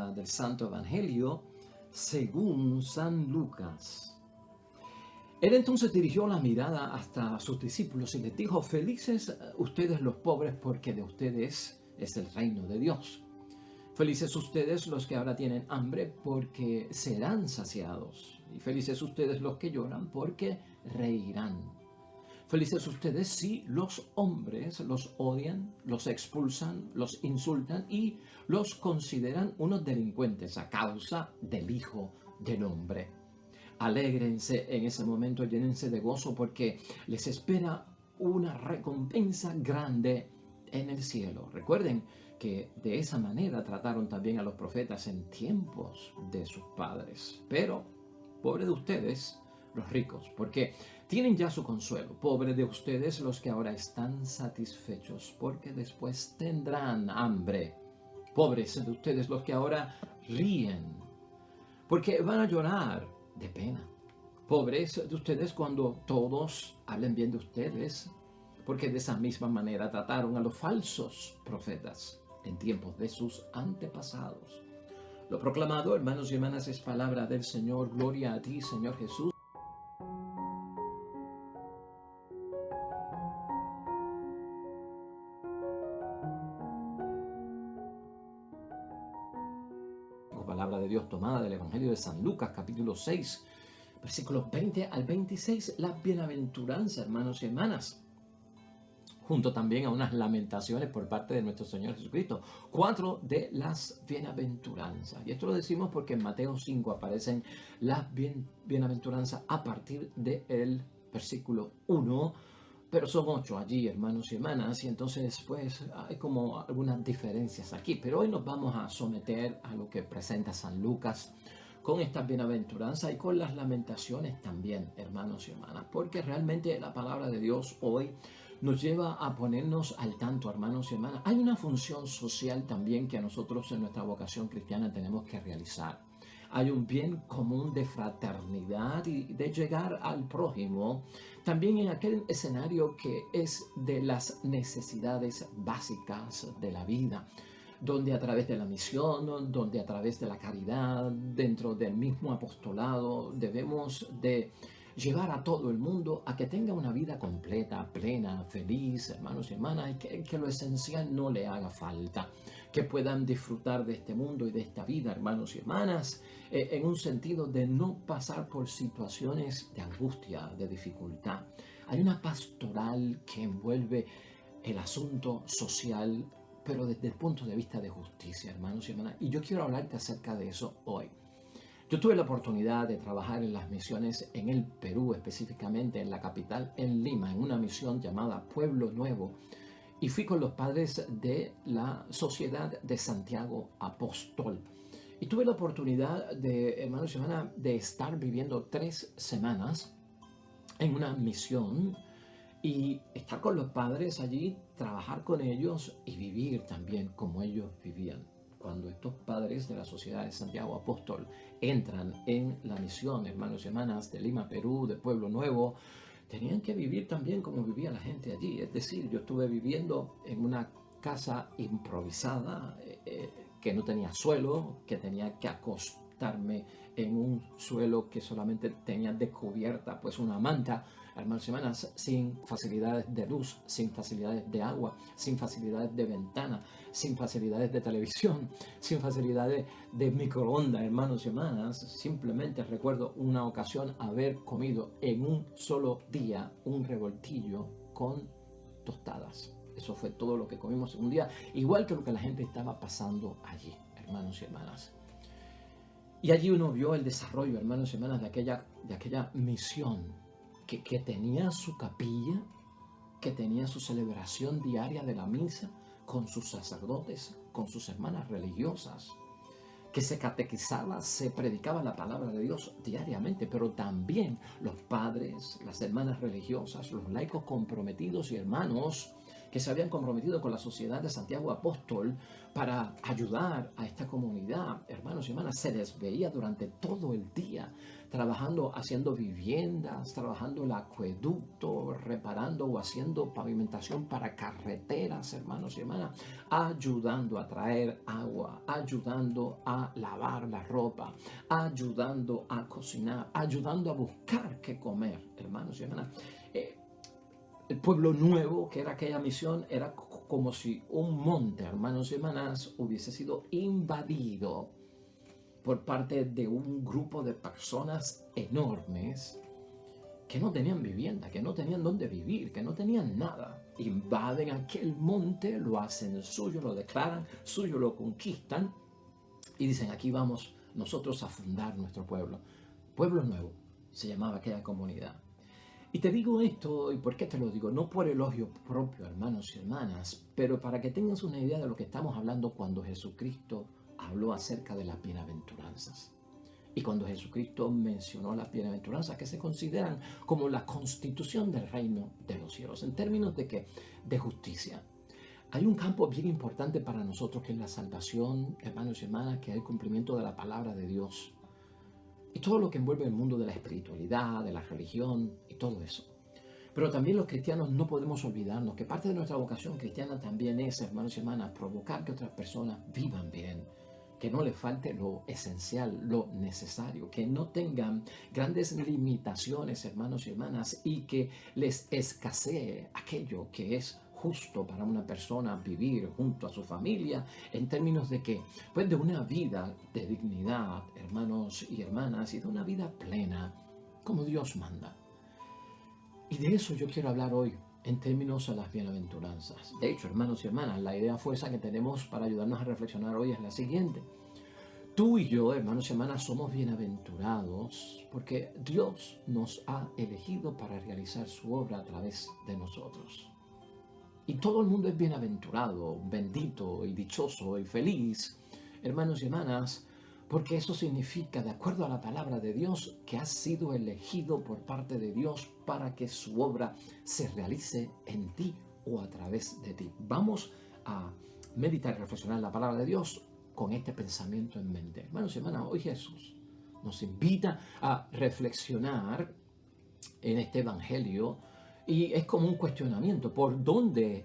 lectura del Santo Evangelio según San Lucas. Él entonces dirigió la mirada hasta sus discípulos y les dijo: felices ustedes los pobres, porque de ustedes es el reino de Dios. Felices ustedes los que ahora tienen hambre, porque serán saciados. Y felices ustedes los que lloran, porque reirán. Felices ustedes si los hombres los odian, los expulsan, los insultan y los consideran unos delincuentes a causa del Hijo del Hombre. Alégrense en ese momento, llénense de gozo, porque les espera una recompensa grande en el cielo. Recuerden que de esa manera trataron también a los profetas en tiempos de sus padres. Pero, pobre de ustedes, los ricos, porque tienen ya su consuelo. Pobre de ustedes los que ahora están satisfechos, porque después tendrán hambre. Pobres de ustedes los que ahora ríen, porque van a llorar de pena. Pobres de ustedes cuando todos hablen bien de ustedes, porque de esa misma manera trataron a los falsos profetas en tiempos de sus antepasados. Lo proclamado, hermanos y hermanas, es palabra del Señor. Gloria a ti, Señor Jesús. Palabra de Dios tomada del Evangelio de San Lucas, capítulo 6, versículos 20 al 26, la bienaventuranza, hermanos y hermanas, junto también a unas lamentaciones por parte de nuestro Señor Jesucristo. 4 de las bienaventuranzas. Y esto lo decimos porque en Mateo 5 aparecen las bienaventuranzas a partir del versículo 1, pero son 8 allí, hermanos y hermanas, y entonces pues hay como algunas diferencias aquí. Pero hoy nos vamos a someter a lo que presenta San Lucas con estas bienaventuranzas y con las lamentaciones también, hermanos y hermanas, porque realmente la palabra de Dios hoy nos lleva a ponernos al tanto, hermanos y hermanas. Hay una función social también que nosotros en nuestra vocación cristiana tenemos que realizar. Hay un bien común de fraternidad y de llegar al prójimo, también en aquel escenario que es de las necesidades básicas de la vida, donde a través de la misión, donde a través de la caridad, dentro del mismo apostolado, debemos de llevar a todo el mundo a que tenga una vida completa, plena, feliz, hermanos y hermanas, y que lo esencial no le haga falta, que puedan disfrutar de este mundo y de esta vida, hermanos y hermanas, en un sentido de no pasar por situaciones de angustia, de dificultad. Hay una pastoral que envuelve el asunto social, pero desde el punto de vista de justicia, hermanos y hermanas, y yo quiero hablarte acerca de eso hoy. Yo tuve la oportunidad de trabajar en las misiones en el Perú, específicamente en la capital, en Lima, en una misión llamada Pueblo Nuevo, y fui con los padres de la Sociedad de Santiago Apóstol. Y tuve la oportunidad de, hermanos y hermanas, de estar viviendo 3 semanas en una misión y estar con los padres allí, trabajar con ellos y vivir también como ellos vivían. Cuando estos padres de la Sociedad de Santiago Apóstol entran en la misión, hermanos y hermanas, de Lima, Perú, de Pueblo Nuevo, tenían que vivir también como vivía la gente allí. Es decir, yo estuve viviendo en una casa improvisada que no tenía suelo, que tenía que acostarme en un suelo que solamente tenía descubierta pues una manta, hermanos y hermanas, sin facilidades de luz, sin facilidades de agua, sin facilidades de ventana, sin facilidades de televisión, sin facilidades de microondas, hermanos y hermanas. Simplemente recuerdo una ocasión haber comido en un solo día un revoltillo con tostadas. Eso fue todo lo que comimos en un día, igual que lo que la gente estaba pasando allí, hermanos y hermanas. Y allí uno vio el desarrollo, hermanos y hermanas, de aquella misión que tenía su capilla, que tenía su celebración diaria de la misa con sus sacerdotes, con sus hermanas religiosas, que se catequizaba, se predicaba la palabra de Dios diariamente, pero también los padres, las hermanas religiosas, los laicos comprometidos y hermanos que se habían comprometido con la Sociedad de Santiago Apóstol para ayudar a esta comunidad. Hermanos y hermanas, se les veía durante todo el día trabajando, haciendo viviendas, trabajando el acueducto, reparando o haciendo pavimentación para carreteras, hermanos y hermanas, ayudando a traer agua, ayudando a lavar la ropa, ayudando a cocinar, ayudando a buscar qué comer, hermanos y hermanas. El pueblo nuevo, que era aquella misión, era como si un monte, hermanos y hermanas, hubiese sido invadido por parte de un grupo de personas enormes que no tenían vivienda, que no tenían dónde vivir, que no tenían nada. Invaden aquel monte, lo hacen suyo, lo declaran suyo, lo conquistan y dicen, aquí vamos nosotros a fundar nuestro pueblo. Pueblo Nuevo se llamaba aquella comunidad. Y te digo esto, ¿y por qué te lo digo? No por elogio propio, hermanos y hermanas, pero para que tengas una idea de lo que estamos hablando cuando Jesucristo habló acerca de las bienaventuranzas. Y cuando Jesucristo mencionó las bienaventuranzas que se consideran como la constitución del reino de los cielos, en términos de ¿qué? De justicia. Hay un campo bien importante para nosotros que es la salvación, hermanos y hermanas, que es el cumplimiento de la palabra de Dios. Y todo lo que envuelve el mundo de la espiritualidad, de la religión y todo eso. Pero también los cristianos no podemos olvidarnos que parte de nuestra vocación cristiana también es, hermanos y hermanas, provocar que otras personas vivan bien, que no les falte lo esencial, lo necesario, que no tengan grandes limitaciones, hermanos y hermanas, y que les escasee aquello que es justo para una persona vivir junto a su familia, en términos de que, pues de una vida de dignidad, hermanos y hermanas, y de una vida plena, como Dios manda. Y de eso yo quiero hablar hoy, en términos a las bienaventuranzas. De hecho, hermanos y hermanas, la idea fuerza que tenemos para ayudarnos a reflexionar hoy es la siguiente. Tú y yo, hermanos y hermanas, somos bienaventurados porque Dios nos ha elegido para realizar su obra a través de nosotros. Y todo el mundo es bienaventurado, bendito y dichoso y feliz, hermanos y hermanas, porque eso significa, de acuerdo a la palabra de Dios, que has sido elegido por parte de Dios para que su obra se realice en ti o a través de ti. Vamos a meditar y reflexionar la palabra de Dios con este pensamiento en mente. Hermanos y hermanas, hoy Jesús nos invita a reflexionar en este evangelio y es como un cuestionamiento por dónde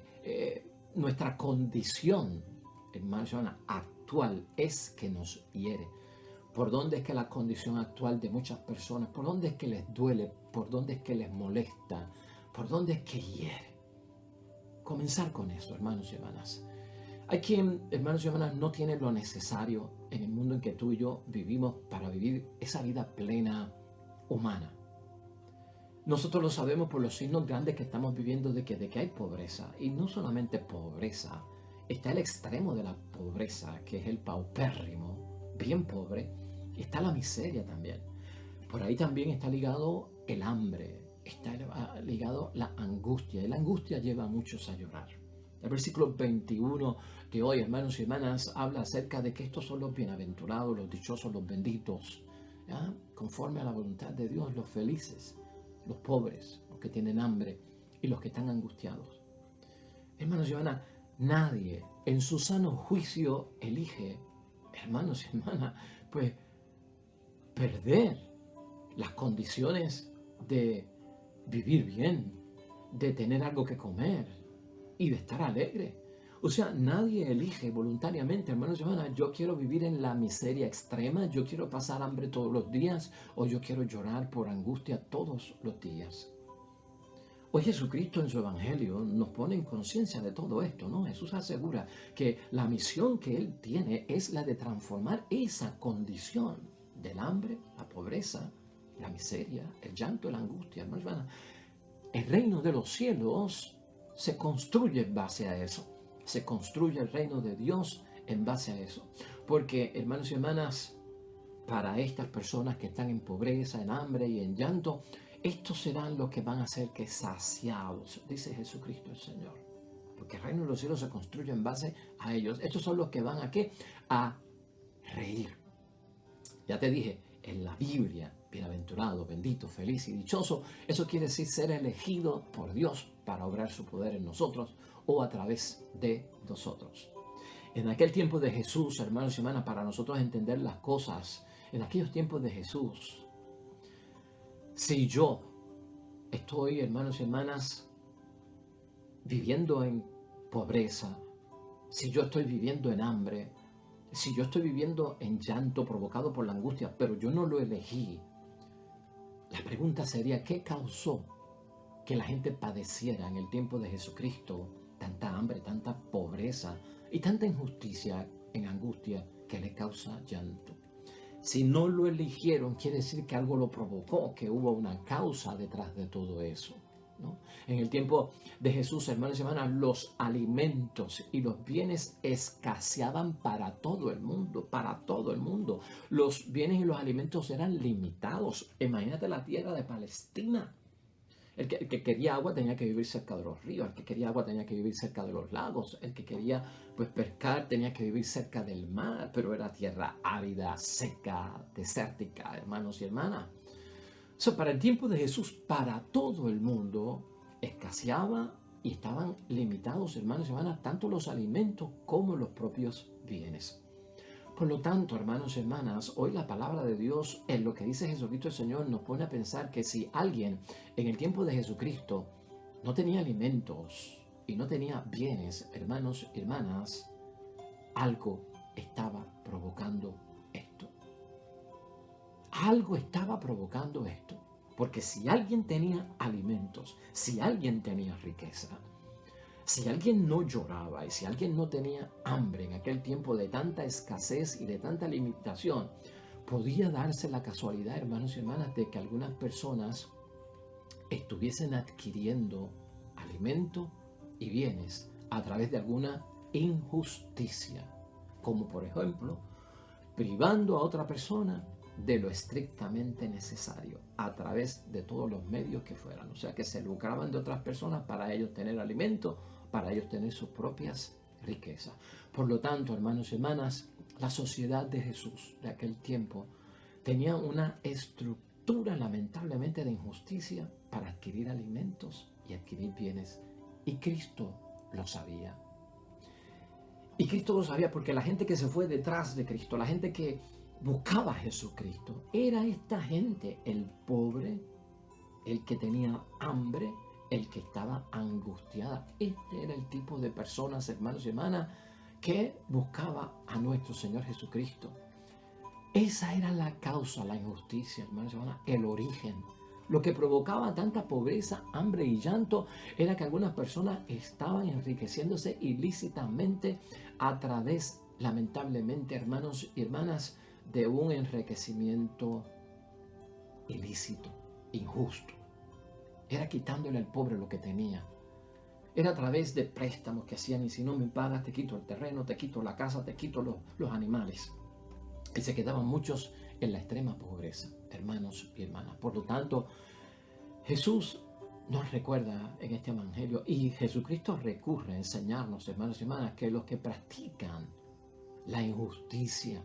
nuestra condición, hermanos y hermanas, actual es que nos hiere. Por dónde es que la condición actual de muchas personas, por dónde es que les duele, por dónde es que les molesta, por dónde es que hiere. Comenzar con eso, hermanos y hermanas. Hay quien, hermanos y hermanas, no tiene lo necesario en el mundo en que tú y yo vivimos para vivir esa vida plena humana. Nosotros lo sabemos por los signos grandes que estamos viviendo de que hay pobreza. Y no solamente pobreza, está el extremo de la pobreza, que es el paupérrimo, bien pobre. Está la miseria también. Por ahí también está ligado el hambre, está ligado la angustia. Y la angustia lleva a muchos a llorar. El versículo 21 de hoy, hermanos y hermanas, habla acerca de que estos son los bienaventurados, los dichosos, los benditos, ¿ya? Conforme a la voluntad de Dios, los felices, los pobres, los que tienen hambre y los que están angustiados. Hermanos y hermanas, nadie en su sano juicio elige, hermanos y hermanas, pues perder las condiciones de vivir bien, de tener algo que comer y de estar alegre. O sea, nadie elige voluntariamente, hermanos y hermanas, yo quiero vivir en la miseria extrema, yo quiero pasar hambre todos los días o yo quiero llorar por angustia todos los días. Hoy Jesucristo en su Evangelio nos pone en conciencia de todo esto, ¿no? Jesús asegura que la misión que Él tiene es la de transformar esa condición del hambre, la pobreza, la miseria, el llanto, la angustia, hermanos y hermanas. El reino de los cielos se construye en base a eso. Se construye el reino de Dios en base a eso. Porque, hermanos y hermanas, para estas personas que están en pobreza, en hambre y en llanto, estos serán los que van a ser que saciados, dice Jesucristo el Señor. Porque el reino de los cielos se construye en base a ellos. Estos son los que van a ¿qué? A reír. Ya te dije, en la Biblia, bienaventurado, bendito, feliz y dichoso, eso quiere decir ser elegido por Dios para obrar su poder en nosotros o a través de nosotros. En aquel tiempo de Jesús, hermanos y hermanas, para nosotros entender las cosas, en aquellos tiempos de Jesús, si yo estoy, hermanos y hermanas, viviendo en pobreza, si yo estoy viviendo en hambre, si yo estoy viviendo en llanto provocado por la angustia, pero yo no lo elegí, la pregunta sería, ¿qué causó que la gente padeciera en el tiempo de Jesucristo tanta hambre, tanta pobreza y tanta injusticia en angustia que le causa llanto? Si no lo eligieron, quiere decir que algo lo provocó, que hubo una causa detrás de todo eso, ¿no? En el tiempo de Jesús, hermanos y hermanas, los alimentos y los bienes escaseaban para todo el mundo, para todo el mundo. Los bienes y los alimentos eran limitados. Imagínate la tierra de Palestina. El que quería agua tenía que vivir cerca de los ríos, el que quería agua tenía que vivir cerca de los lagos, el que quería pescar tenía que vivir cerca del mar, pero era tierra árida, seca, desértica, hermanos y hermanas. Para el tiempo de Jesús, para todo el mundo, escaseaba y estaban limitados, hermanos y hermanas, tanto los alimentos como los propios bienes. Por lo tanto, hermanos y hermanas, hoy la palabra de Dios, en lo que dice Jesucristo el Señor, nos pone a pensar que si alguien en el tiempo de Jesucristo no tenía alimentos y no tenía bienes, hermanos y hermanas, algo estaba provocando esto. Algo estaba provocando esto. Porque si alguien tenía alimentos, si alguien tenía riqueza, si alguien no lloraba y si alguien no tenía hambre en aquel tiempo de tanta escasez y de tanta limitación, podía darse la casualidad, hermanos y hermanas, de que algunas personas estuviesen adquiriendo alimento y bienes a través de alguna injusticia, como por ejemplo, privando a otra persona de lo estrictamente necesario a través de todos los medios que fueran. O sea, que se lucraban de otras personas para ellos tener alimento, para ellos tener sus propias riquezas. Por lo tanto, hermanos y hermanas, la sociedad de Jesús de aquel tiempo tenía una estructura lamentablemente de injusticia para adquirir alimentos y adquirir bienes. Y Cristo lo sabía. Y Cristo lo sabía porque la gente que se fue detrás de Cristo, la gente que buscaba a Jesucristo, era esta gente, el pobre, el que tenía hambre, el que estaba angustiada. Este era el tipo de personas, hermanos y hermanas, que buscaba a nuestro Señor Jesucristo. Esa era la causa, la injusticia, hermanos y hermanas, el origen. Lo que provocaba tanta pobreza, hambre y llanto era que algunas personas estaban enriqueciéndose ilícitamente a través, lamentablemente, hermanos y hermanas, de un enriquecimiento ilícito, injusto. Era quitándole al pobre lo que tenía. Era a través de préstamos que hacían, y si no me pagas te quito el terreno, te quito la casa, te quito los animales. Y se quedaban muchos en la extrema pobreza, hermanos y hermanas. Por lo tanto, Jesús nos recuerda en este evangelio, y Jesucristo recurre a enseñarnos, hermanos y hermanas, que los que practican la injusticia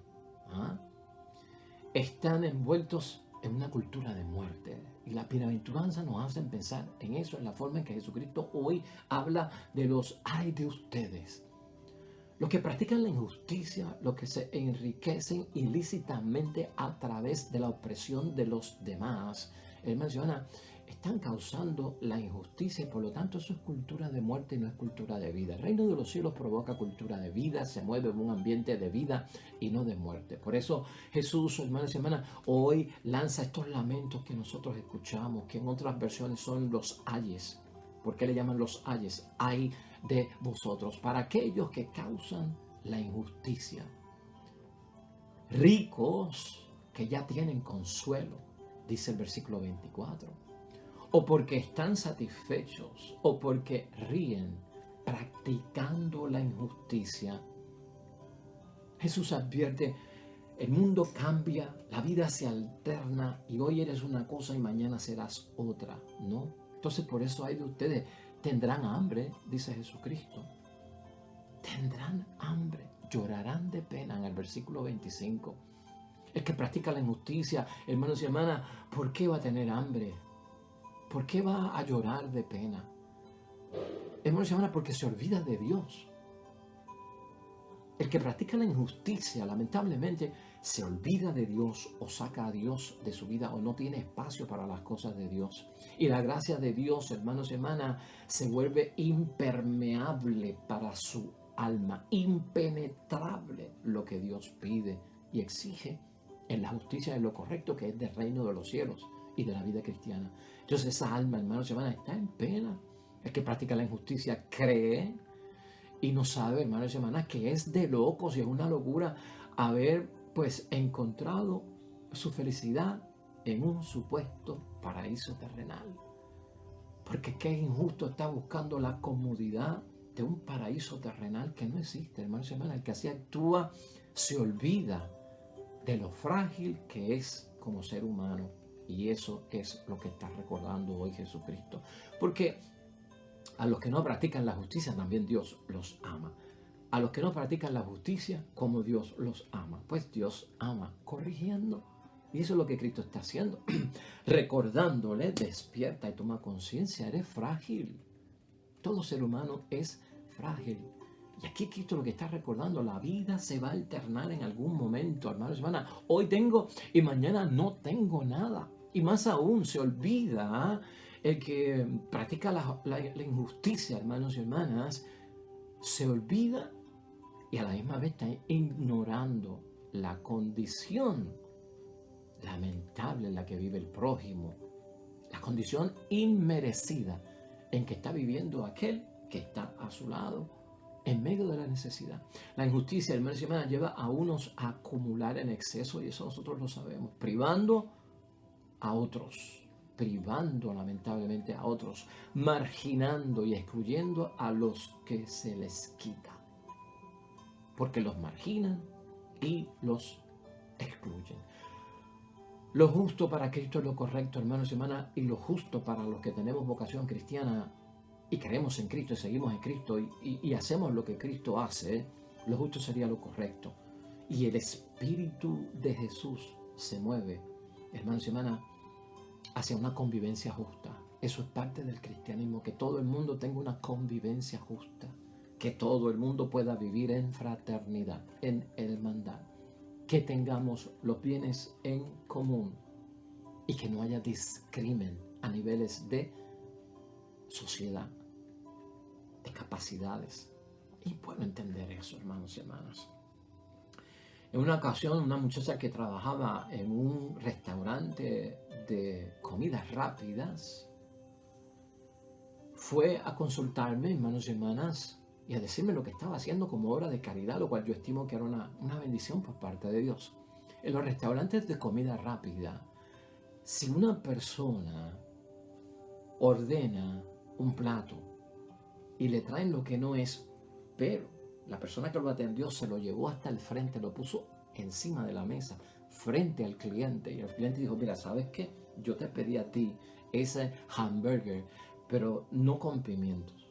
están envueltos en una cultura de muerte. Y la bienaventuranza nos hace pensar en eso, en la forma en que Jesucristo hoy habla de los ay de ustedes. Los que practican la injusticia, los que se enriquecen ilícitamente a través de la opresión de los demás, él menciona, están causando la injusticia y por lo tanto eso es cultura de muerte y no es cultura de vida. El reino de los cielos provoca cultura de vida, se mueve en un ambiente de vida y no de muerte. Por eso Jesús, hermanos y hermanas, hoy lanza estos lamentos que nosotros escuchamos, que en otras versiones son los ayes. ¿Por qué le llaman los ayes? Ay de vosotros, para aquellos que causan la injusticia. Ricos que ya tienen consuelo, dice el versículo 24. O porque están satisfechos, o porque ríen practicando la injusticia. Jesús advierte, el mundo cambia, la vida se alterna y hoy eres una cosa y mañana serás otra, ¿no? Entonces por eso hay de ustedes, tendrán hambre, dice Jesucristo. Tendrán hambre, llorarán de pena en el versículo 25. El que practica la injusticia, hermanos y hermanas, ¿por qué va a tener hambre? ¿Por qué va a llorar de pena? Hermanos y hermanas, porque se olvida de Dios. El que practica la injusticia, lamentablemente, se olvida de Dios o saca a Dios de su vida o no tiene espacio para las cosas de Dios. Y la gracia de Dios, hermanos y hermanas, se vuelve impermeable para su alma, impenetrable lo que Dios pide y exige en la justicia de lo correcto que es del reino de los cielos y de la vida cristiana. Entonces esa alma, hermanos y hermanas, está en pena. El que practica la injusticia cree y no sabe, hermanos y hermanas, que es de locos y es una locura haber pues encontrado su felicidad en un supuesto paraíso terrenal. Porque qué injusto está buscando la comodidad de un paraíso terrenal que no existe, hermanos y hermanas. El que así actúa se olvida de lo frágil que es como ser humano. Y eso es lo que está recordando hoy Jesucristo. Porque a los que no practican la justicia también Dios los ama. A los que no practican la justicia, como Dios los ama. Pues Dios ama corrigiendo. Y eso es lo que Cristo está haciendo. Recordándole, despierta y toma conciencia, eres frágil. Todo ser humano es frágil. Y aquí Cristo lo que está recordando, la vida se va a alternar en algún momento, hermanos y hermanas. Hoy tengo y mañana no tengo nada. Y más aún se olvida el que practica la injusticia, hermanos y hermanas, se olvida y a la misma vez está ignorando la condición lamentable en la que vive el prójimo, la condición inmerecida en que está viviendo aquel que está a su lado en medio de la necesidad. La injusticia, hermanos y hermanas, lleva a unos a acumular en exceso y eso nosotros lo sabemos, privando a otros, privando lamentablemente a otros, marginando y excluyendo a los que se les quita, porque los marginan y los excluyen. Lo justo para Cristo es lo correcto, hermanos y hermanas, y lo justo para los que tenemos vocación cristiana y creemos en Cristo y seguimos en Cristo y hacemos lo que Cristo hace, lo justo sería lo correcto. Y el Espíritu de Jesús se mueve, hermanos y hermanas, hacia una convivencia justa. Eso es parte del cristianismo, que todo el mundo tenga una convivencia justa, que todo el mundo pueda vivir en fraternidad, en hermandad, que tengamos los bienes en común y que no haya discrimen a niveles de sociedad, de capacidades. Y puedo entender eso, hermanos y hermanas. En una ocasión, una muchacha que trabajaba en un restaurante de comidas rápidas fue a consultarme, hermanos y hermanas, y a decirme lo que estaba haciendo como obra de caridad, lo cual yo estimo que era una bendición por parte de Dios. En los restaurantes de comida rápida, si una persona ordena un plato y le traen lo que no es, pero la persona que lo atendió se lo llevó hasta el frente, lo puso encima de la mesa, frente al cliente, y el cliente dijo, mira, ¿sabes qué? Yo te pedí a ti ese hamburger, pero no con pimientos.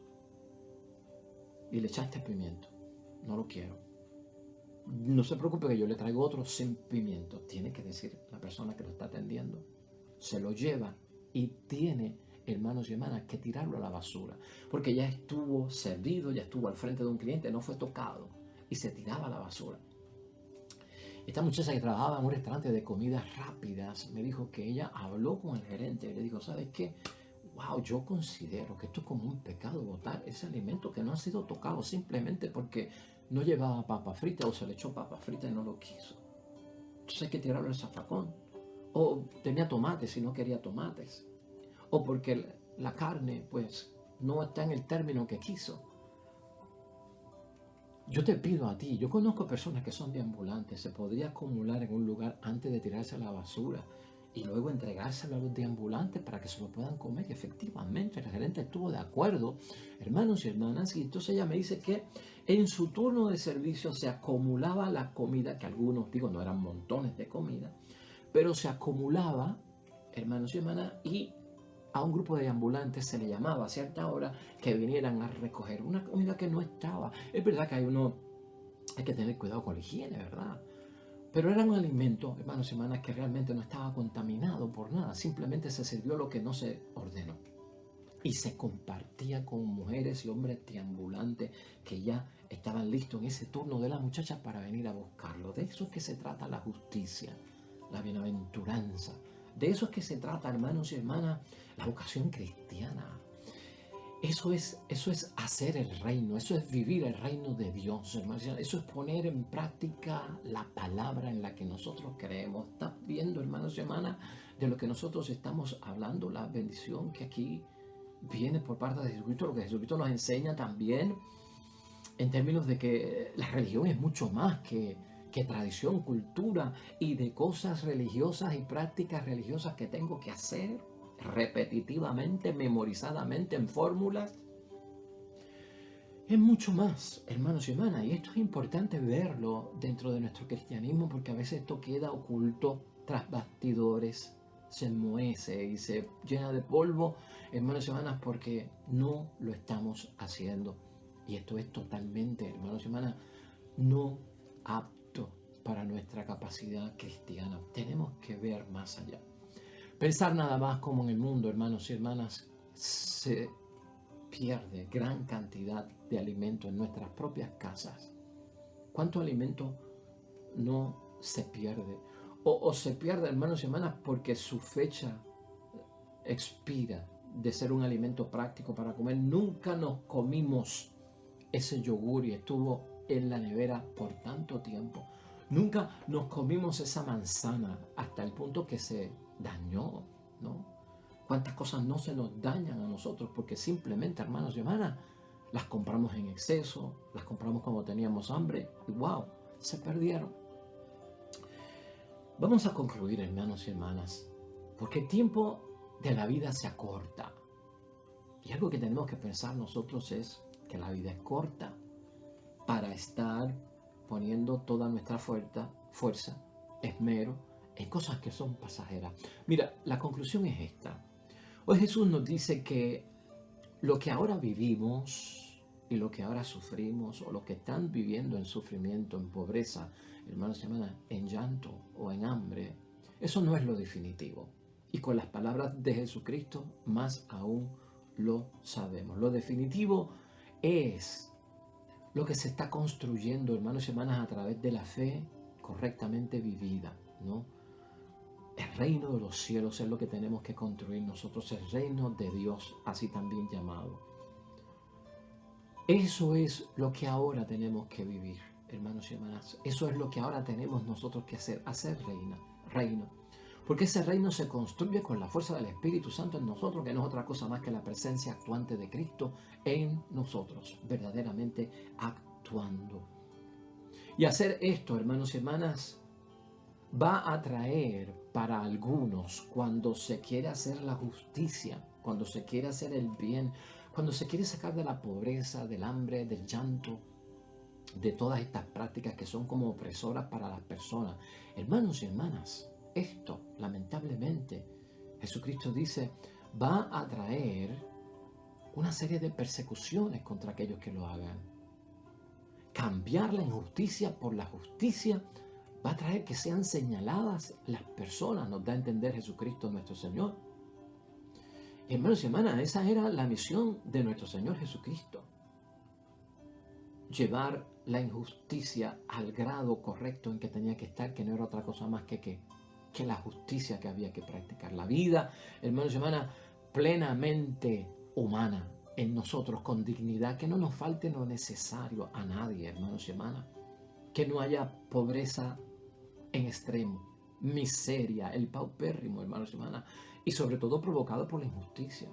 Y le echaste pimiento. No lo quiero. No se preocupe que yo le traigo otro sin pimiento. Tiene que decir la persona que lo está atendiendo. Se lo lleva y tiene, hermanos y hermanas, que tirarlo a la basura. Porque ya estuvo servido, ya estuvo al frente de un cliente, no fue tocado y se tiraba a la basura. Esta muchacha que trabajaba en un restaurante de comidas rápidas me dijo que ella habló con el gerente y le dijo, ¿sabes qué? Wow, yo considero que esto es como un pecado botar ese alimento que no ha sido tocado simplemente porque no llevaba papa frita o se le echó papa frita y no lo quiso. Entonces hay que tirarlo al zafacón. O tenía tomates y no quería tomates. O porque la carne pues no está en el término que quiso. Yo te pido a ti, yo conozco personas que son deambulantes, se podría acumular en un lugar antes de tirarse a la basura y luego entregárselo a los deambulantes para que se lo puedan comer. Y efectivamente el gerente estuvo de acuerdo, hermanos y hermanas, y entonces ella me dice que en su turno de servicio se acumulaba la comida, que algunos, digo, no eran montones de comida, pero se acumulaba, hermanos y hermanas, y a un grupo de ambulantes se le llamaba a cierta hora que vinieran a recoger una comida que no estaba. Es verdad que hay que tener cuidado con la higiene, ¿verdad? Pero era un alimento, hermanos y hermanas, que realmente no estaba contaminado por nada. Simplemente se sirvió lo que no se ordenó. y se compartía con mujeres y hombres deambulantes que ya estaban listos en ese turno de la muchacha para venir a buscarlo. De eso es que se trata la justicia, la bienaventuranza. De eso es que se trata, hermanos y hermanas, la vocación cristiana. Eso es hacer el reino, eso es vivir el reino de Dios, hermanos. Eso es poner en práctica la palabra en la que nosotros creemos. ¿Estás viendo, hermanos y hermanas, de lo que nosotros estamos hablando? La bendición que aquí viene por parte de Jesucristo, lo que Jesucristo nos enseña también en términos de que la religión es mucho más que tradición, cultura y de cosas religiosas y prácticas religiosas que tengo que hacer repetitivamente, memorizadamente en fórmulas. Es mucho más, hermanos y hermanas, y esto es importante verlo dentro de nuestro cristianismo porque a veces esto queda oculto tras bastidores, se enmohece y se llena de polvo, hermanos y hermanas, porque no lo estamos haciendo. Y esto es totalmente, hermanos y hermanas, no apto para nuestra capacidad cristiana. Tenemos que ver más allá. Pensar nada más como en el mundo, hermanos y hermanas, se pierde gran cantidad de alimento en nuestras propias casas. ¿Cuánto alimento no se pierde? O se pierde, hermanos y hermanas, porque su fecha expira de ser un alimento práctico para comer. Nunca nos comimos ese yogur y estuvo en la nevera por tanto tiempo. Nunca nos comimos esa manzana hasta el punto que se dañó, ¿no? ¿Cuántas cosas no se nos dañan a nosotros porque simplemente, hermanos y hermanas, las compramos en exceso, las compramos cuando teníamos hambre y wow, se perdieron? Vamos a concluir, hermanos y hermanas, porque el tiempo de la vida se acorta. Y algo que tenemos que pensar nosotros es que la vida es corta para estar poniendo toda nuestra fuerza, esmero, en cosas que son pasajeras. Mira, la conclusión es esta. Hoy Jesús nos dice que lo que ahora vivimos y lo que ahora sufrimos, o lo que están viviendo en sufrimiento, en pobreza, hermanos y hermanas, en llanto o en hambre, eso no es lo definitivo. Y con las palabras de Jesucristo, más aún lo sabemos. Lo definitivo es lo que se está construyendo, hermanos y hermanas, a través de la fe correctamente vivida, ¿no? El reino de los cielos es lo que tenemos que construir nosotros, el reino de Dios, así también llamado. Eso es lo que ahora tenemos que vivir, hermanos y hermanas. Eso es lo que ahora tenemos nosotros que hacer reino. Porque ese reino se construye con la fuerza del Espíritu Santo en nosotros, que no es otra cosa más que la presencia actuante de Cristo en nosotros, verdaderamente actuando. Y hacer esto, hermanos y hermanas, va a traer para algunos, cuando se quiere hacer la justicia, cuando se quiere hacer el bien, cuando se quiere sacar de la pobreza, del hambre, del llanto, de todas estas prácticas que son como opresoras para las personas. Hermanos y hermanas, esto, lamentablemente, Jesucristo dice, va a traer una serie de persecuciones contra aquellos que lo hagan. Cambiar la injusticia por la justicia va a traer que sean señaladas las personas, nos da a entender Jesucristo nuestro Señor. Y hermanos y hermanas, esa era la misión de nuestro Señor Jesucristo. Llevar la injusticia al grado correcto en que tenía que estar, que no era otra cosa más que la justicia que había que practicar. La vida, hermanos y hermanas, plenamente humana en nosotros, con dignidad, que no nos falte lo necesario a nadie, hermanos y hermanas. Que no haya pobreza en extremo, miseria, el paupérrimo, hermanos y hermanas, y sobre todo provocado por la injusticia.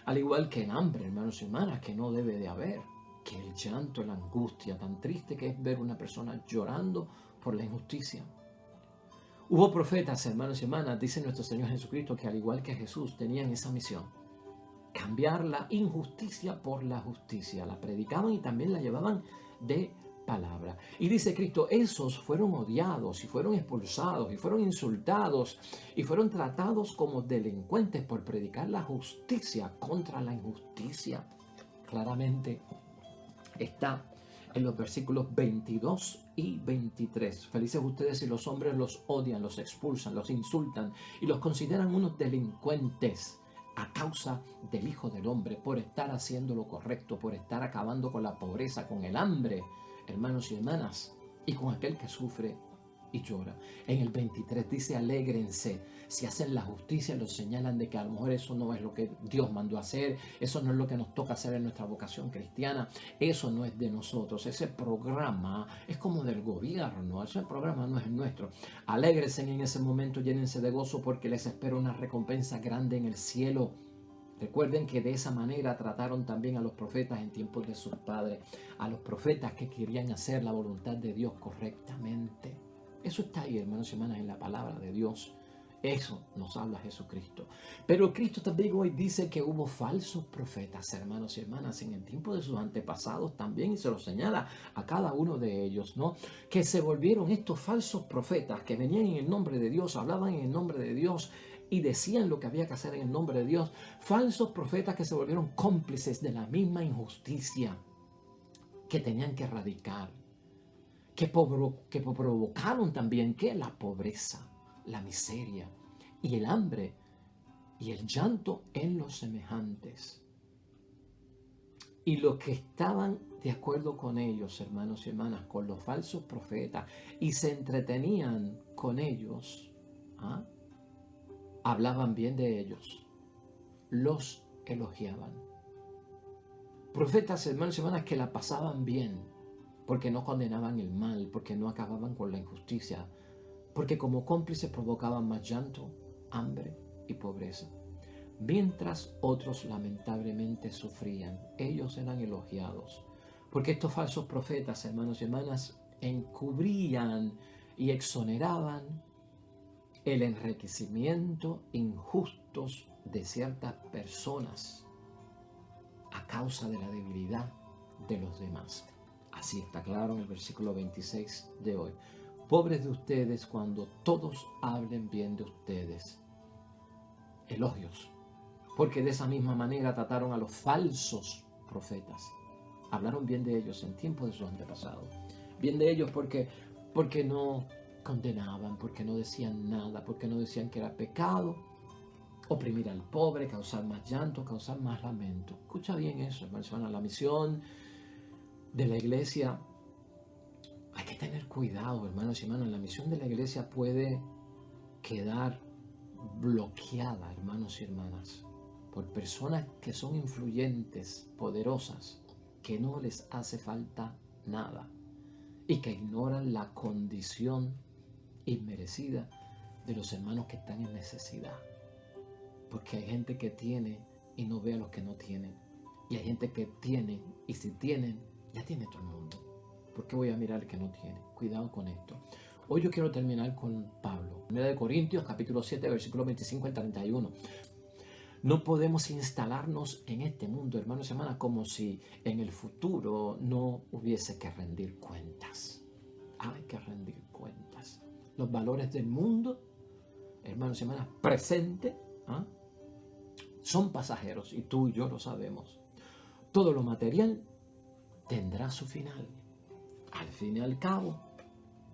Al igual que el hambre, hermanos y hermanas, que no debe de haber, que el llanto, la angustia, tan triste que es ver una persona llorando por la injusticia. Hubo profetas, hermanos y hermanas, dice nuestro Señor Jesucristo, que al igual que Jesús tenían esa misión, cambiar la injusticia por la justicia. La predicaban y también la llevaban de palabra. Y dice Cristo, esos fueron odiados y fueron expulsados y fueron insultados y fueron tratados como delincuentes por predicar la justicia contra la injusticia. Claramente está en los versículos 22 y 23. Felices ustedes si los hombres los odian, los expulsan, los insultan y los consideran unos delincuentes a causa del Hijo del Hombre, por estar haciendo lo correcto, por estar acabando con la pobreza, con el hambre, hermanos y hermanas, y con aquel que sufre y llora. En el 23 dice: alégrense. Si hacen la justicia, los señalan de que a lo mejor eso no es lo que Dios mandó a hacer, eso no es lo que nos toca hacer en nuestra vocación cristiana, eso no es de nosotros, ese programa es como del gobierno, ese programa no es nuestro. Alégrense en ese momento, llénense de gozo, porque les espera una recompensa grande en el cielo. Recuerden que de esa manera trataron también a los profetas en tiempos de sus padres, a los profetas que querían hacer la voluntad de Dios correctamente. Eso está ahí, hermanos y hermanas, en la palabra de Dios. Eso nos habla Jesucristo. Pero Cristo también hoy dice que hubo falsos profetas, hermanos y hermanas, en el tiempo de sus antepasados también, y se lo señala a cada uno de ellos, ¿no? Que se volvieron estos falsos profetas que venían en el nombre de Dios, hablaban en el nombre de Dios y decían lo que había que hacer en el nombre de Dios. Falsos profetas que se volvieron cómplices de la misma injusticia que tenían que erradicar, que provocaron también que la pobreza, la miseria y el hambre y el llanto en los semejantes. Y los que estaban de acuerdo con ellos, hermanos y hermanas, con los falsos profetas, y se entretenían con ellos, hablaban bien de ellos, los elogiaban. Profetas, hermanos y hermanas, que la pasaban bien, porque no condenaban el mal, porque no acababan con la injusticia, porque como cómplices provocaban más llanto, hambre y pobreza. Mientras otros lamentablemente sufrían, ellos eran elogiados, porque estos falsos profetas, hermanos y hermanas, encubrían y exoneraban el enriquecimiento injusto de ciertas personas a causa de la debilidad de los demás. Así está claro en el versículo 26 de hoy. Pobres de ustedes cuando todos hablen bien de ustedes. Elogios. Porque de esa misma manera trataron a los falsos profetas. Hablaron bien de ellos en tiempos de sus antepasados. Bien de ellos porque no condenaban, porque no decían nada, porque no decían que era pecado oprimir al pobre, causar más llanto, causar más lamento. Escucha bien eso, hermanos. La misión de la iglesia, hay que tener cuidado, hermanos y hermanas. La misión de la iglesia puede quedar bloqueada, hermanos y hermanas, por personas que son influyentes, poderosas, que no les hace falta nada y que ignoran la condición inmerecida de los hermanos que están en necesidad. Porque hay gente que tiene y no ve a los que no tienen. Y hay gente que tiene y si tienen, ya tiene todo el mundo. ¿Por qué voy a mirar al que no tiene? Cuidado con esto. Hoy yo quiero terminar con Pablo. 1 Corintios, capítulo 7, versículos 25 al 31. No podemos instalarnos en este mundo, hermanos y hermanas, como si en el futuro no hubiese que rendir cuentas. Hay que rendir cuentas. Los valores del mundo, hermanos y hermanas, presente, son pasajeros y tú y yo lo sabemos. Todo lo material tendrá su final. Al fin y al cabo,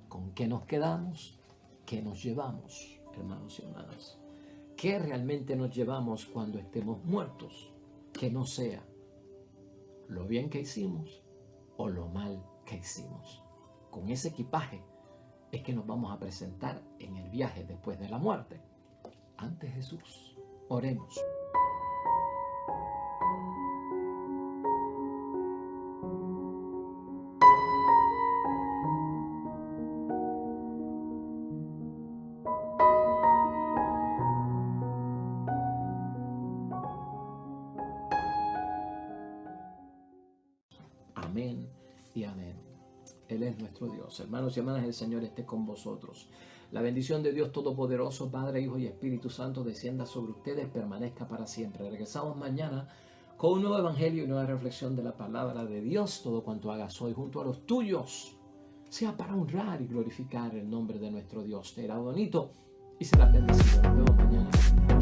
¿con qué nos quedamos? ¿Qué nos llevamos, hermanos y hermanas? ¿Qué realmente nos llevamos cuando estemos muertos? Que no sea lo bien que hicimos o lo mal que hicimos. Con ese equipaje es que nos vamos a presentar en el viaje después de la muerte ante Jesús. Oremos. Amén y amén. Él es nuestro Dios. Hermanos y hermanas, el Señor esté con vosotros. La bendición de Dios Todopoderoso, Padre, Hijo y Espíritu Santo, descienda sobre ustedes, permanezca para siempre. Regresamos mañana con un nuevo evangelio y nueva reflexión de la palabra de Dios. Todo cuanto hagas hoy junto a los tuyos sea para honrar y glorificar el nombre de nuestro Dios. Será bonito y será bendecido. Nos vemos mañana.